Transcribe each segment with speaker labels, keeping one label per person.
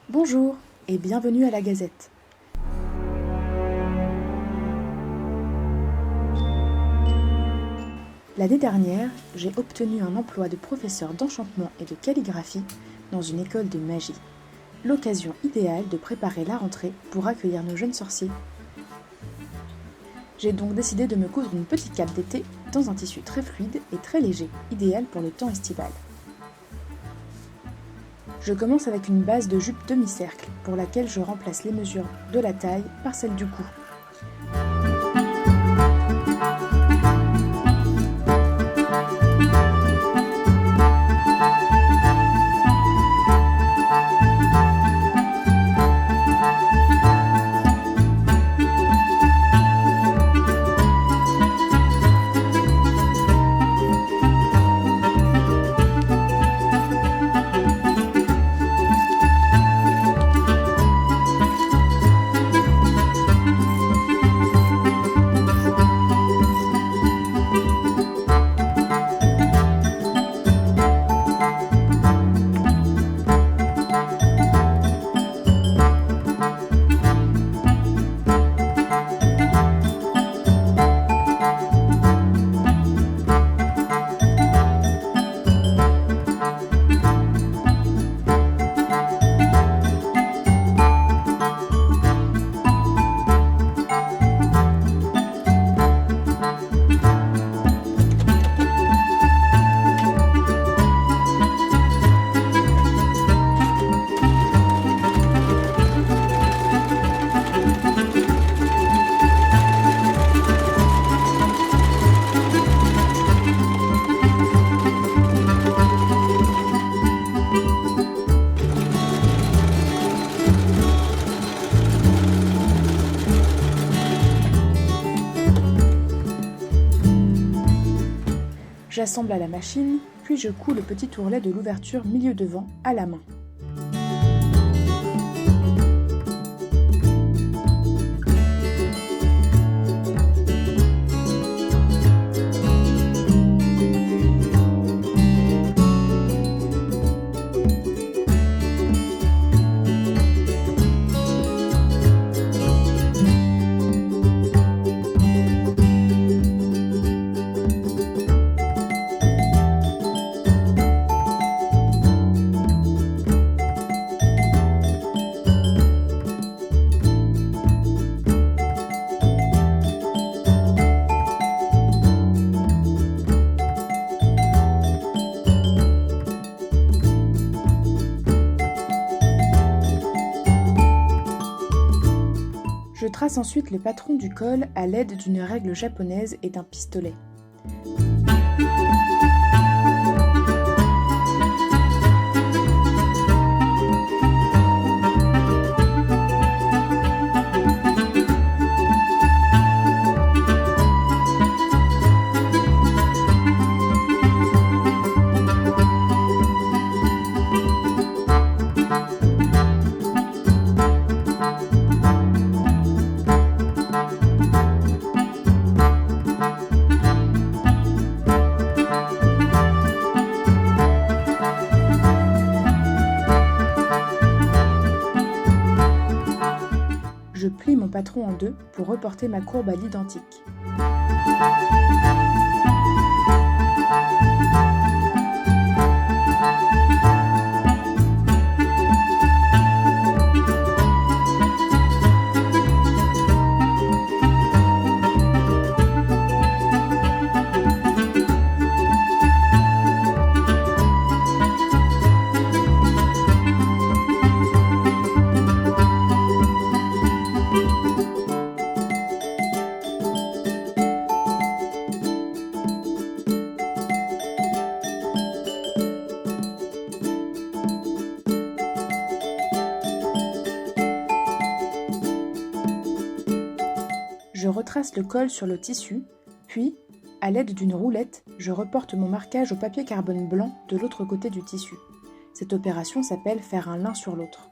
Speaker 1: Bonjour et bienvenue à la Gazette. L'année dernière, j'ai obtenu un emploi de professeur d'enchantement et de calligraphie dans une école de magie. L'occasion idéale de préparer la rentrée pour accueillir nos jeunes sorciers. J'ai donc décidé de me coudre une petite cape d'été dans un tissu très fluide et très léger, idéal pour le temps estival. Je commence avec une base de jupe demi-cercle pour laquelle je remplace les mesures de la taille par celles du cou. J'assemble à la machine, puis je couds le petit ourlet de l'ouverture milieu devant à la main. Je trace ensuite le patron du col à l'aide d'une règle japonaise et d'un pistolet. Je plie mon patron en deux pour reporter ma courbe à l'identique. Je retrace le col sur le tissu, puis, à l'aide d'une roulette, je reporte mon marquage au papier carbone blanc de l'autre côté du tissu. Cette opération s'appelle faire un l'un sur l'autre.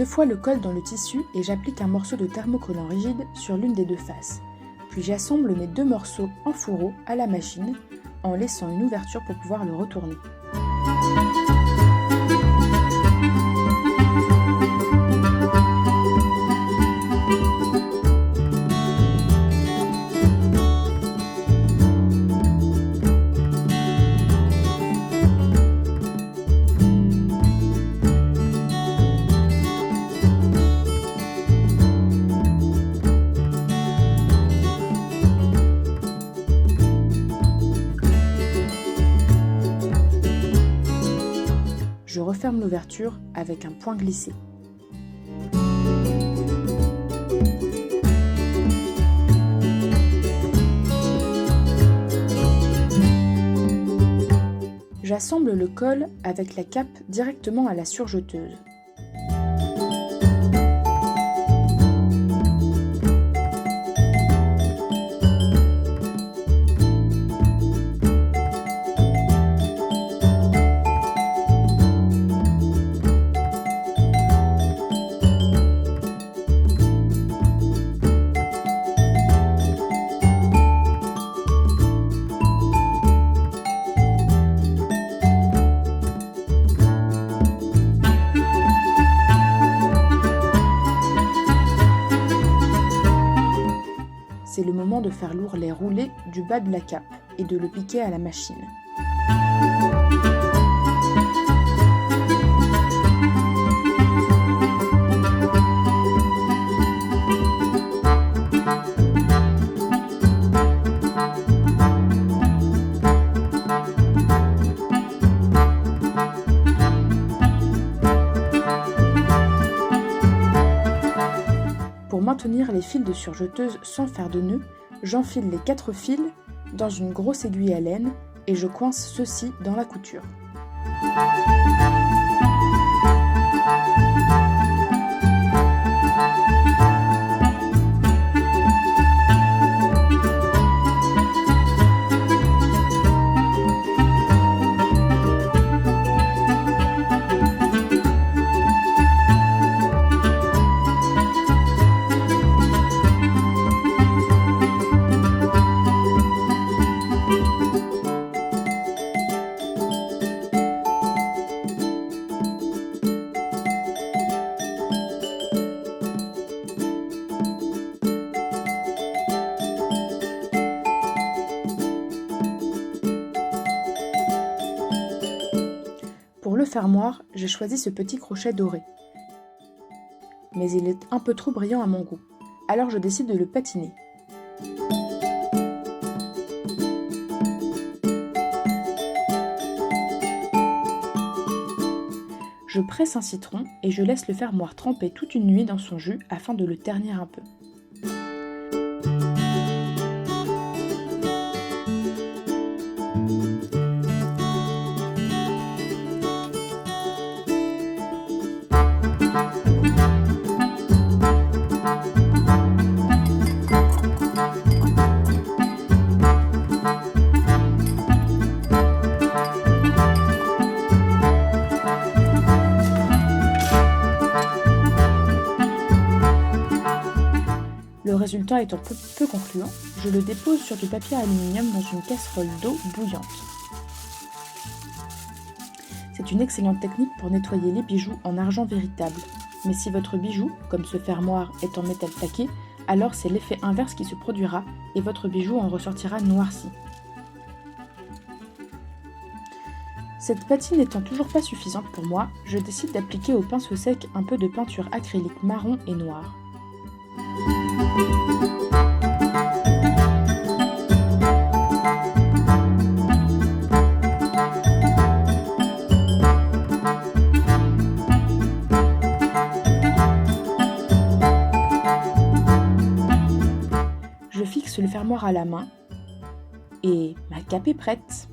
Speaker 1: fois le col dans le tissu et j'applique un morceau de thermocollant rigide sur l'une des deux faces. Puis j'assemble mes deux morceaux en fourreau à la machine en laissant une ouverture pour pouvoir le retourner. Je referme l'ouverture avec un point glissé. J'assemble le col avec la cape directement à la surjeteuse. C'est le moment de faire l'ourlet roulé du bas de la cape et de le piquer à la machine. Pour maintenir les fils de surjeteuse sans faire de nœud, j'enfile les 4 fils dans une grosse aiguille à laine et je coince ceux-ci dans la couture. Pour le fermoir, j'ai choisi ce petit crochet doré. Mais il est un peu trop brillant à mon goût, alors je décide de le patiner. Je presse un citron et je laisse le fermoir tremper toute une nuit dans son jus afin de le ternir un peu. Le résultat étant peu concluant, je le dépose sur du papier aluminium dans une casserole d'eau bouillante. C'est une excellente technique pour nettoyer les bijoux en argent véritable. Mais si votre bijou, comme ce fermoir, est en métal taqué, alors c'est l'effet inverse qui se produira et votre bijou en ressortira noirci. Cette patine n'étant toujours pas suffisante pour moi, je décide d'appliquer au pinceau sec un peu de peinture acrylique marron et noire. Je fixe le fermoir à la main et ma cape est prête.